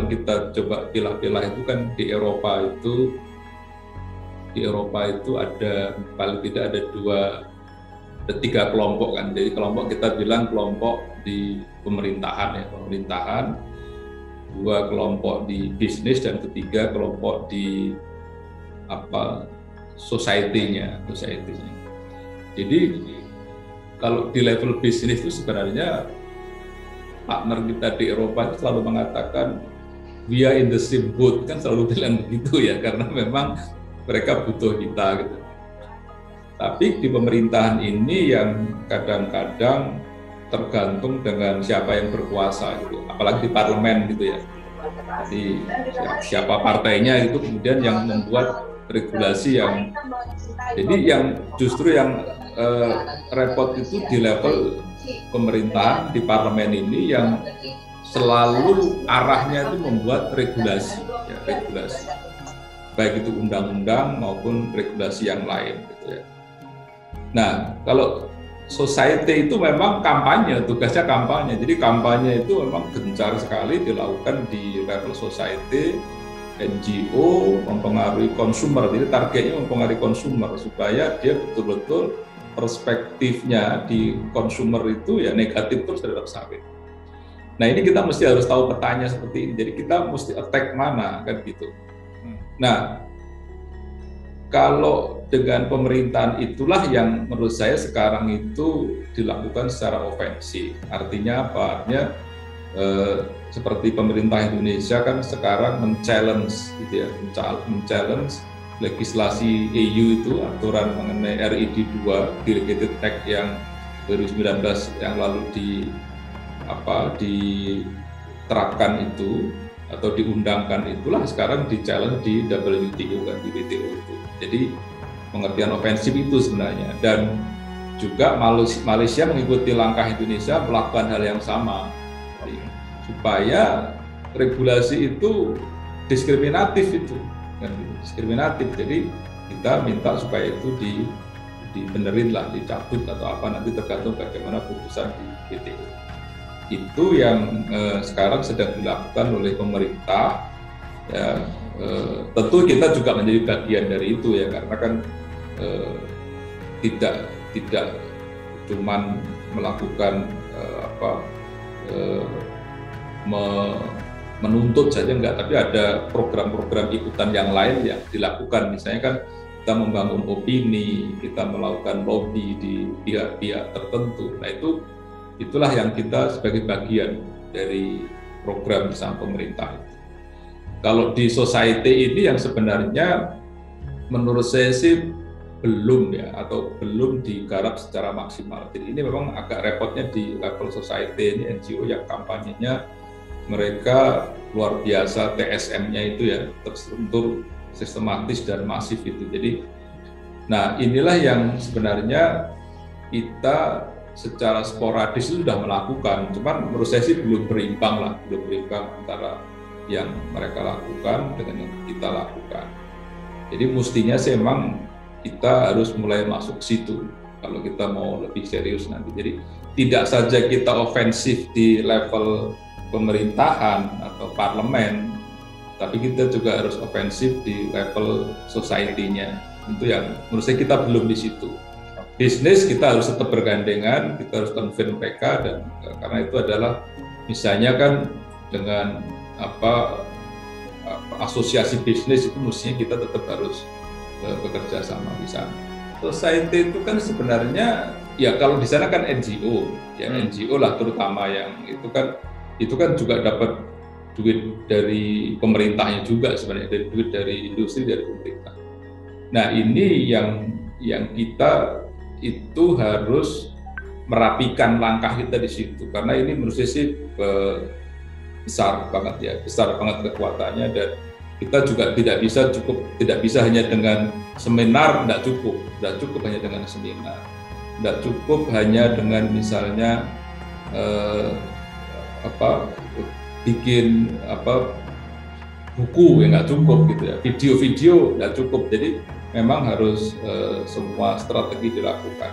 yang kita coba pilah-pilah itu kan di Eropa itu ada paling tidak ada tiga kelompok kan. Jadi kelompok kita bilang kelompok di pemerintahan, dua kelompok di bisnis, dan ketiga kelompok di society-nya. Jadi kalau di level bisnis itu sebenarnya partner kita di Eropa itu selalu mengatakan we are in the same boat, kan selalu bilang begitu ya, karena memang mereka butuh kita gitu. Tapi di pemerintahan ini yang kadang-kadang tergantung dengan siapa yang berkuasa gitu, apalagi di parlemen gitu ya. Jadi siapa partainya itu kemudian yang membuat regulasi yang, jadi yang justru yang repot itu di level pemerintahan di parlemen ini yang selalu arahnya itu membuat regulasi, baik itu undang-undang maupun regulasi yang lain gitu ya. Nah, kalau society itu memang kampanye, tugasnya kampanye. Jadi kampanye itu memang gencar sekali dilakukan di level society, NGO, mempengaruhi konsumer. Jadi targetnya mempengaruhi konsumer supaya dia betul-betul perspektifnya di konsumer itu ya negatif terus terhadap sawit. Nah, ini kita mesti harus tahu petanya seperti ini. Jadi kita mesti attack mana kan gitu. Nah, kalau dengan pemerintahan itulah yang menurut saya sekarang itu dilakukan secara ofensif. Artinya apa? Artinya seperti pemerintah Indonesia kan sekarang men-challenge gitu ya, men-challenge legislasi EU itu, aturan mengenai RID 2 Delegated Act yang 2019 yang lalu diterapkan itu atau diundangkan, itulah sekarang di-challenge di WTO kan, di WTO itu. Jadi pengertian ofensif itu sebenarnya, dan juga Malaysia mengikuti langkah Indonesia melakukan hal yang sama supaya regulasi itu diskriminatif itu kan, diskriminatif. Jadi kita minta supaya itu dibenerin lah, dicabut atau apa, nanti tergantung bagaimana putusan di WTO. Itu yang sekarang sedang dilakukan oleh pemerintah ya. Tentu kita juga menjadi bagian dari itu ya, karena kan tidak cuman melakukan menuntut saja enggak, tapi ada program-program ikutan yang lain yang dilakukan. Misalnya kan kita membangun opini, kita melakukan lobby di pihak-pihak tertentu. Nah, itulah yang kita sebagai bagian dari program bersama pemerintah. Kalau di society ini yang sebenarnya menurut saya sih belum ya, atau belum digarap secara maksimal. Jadi ini memang agak repotnya di level society ini, NGO yang kampanyenya mereka luar biasa, TSM-nya itu ya terstruktur, sistematis dan masif itu. Jadi, nah inilah yang sebenarnya kita secara sporadis itu sudah melakukan, cuman menurut saya sih belum berimbang antara yang mereka lakukan dengan yang kita lakukan. Jadi mestinya sih memang kita harus mulai masuk situ kalau kita mau lebih serius nanti. Jadi tidak saja kita ofensif di level pemerintahan atau parlemen, tapi kita juga harus ofensif di level society-nya. Itu yang menurut saya kita belum di situ. Bisnis kita harus tetap bergandengan, kita harus konfirm PK, dan karena itu adalah misalnya kan dengan asosiasi bisnis itu mestinya kita tetap harus bekerja sama di sana. Society itu kan sebenarnya ya kalau di sana kan NGO, ya NGO lah terutama yang itu kan juga dapat duit dari pemerintahnya juga sebenarnya, dari duit dari industri, dari pemerintah. Nah, ini yang kita itu harus merapikan langkah kita di situ, karena ini menurut saya sih besar banget kekuatannya, dan kita juga tidak bisa hanya dengan seminar, tidak cukup hanya dengan seminar, tidak cukup hanya dengan misalnya bikin buku ya nggak cukup gitu ya, video nggak cukup. Jadi memang harus semua strategi dilakukan.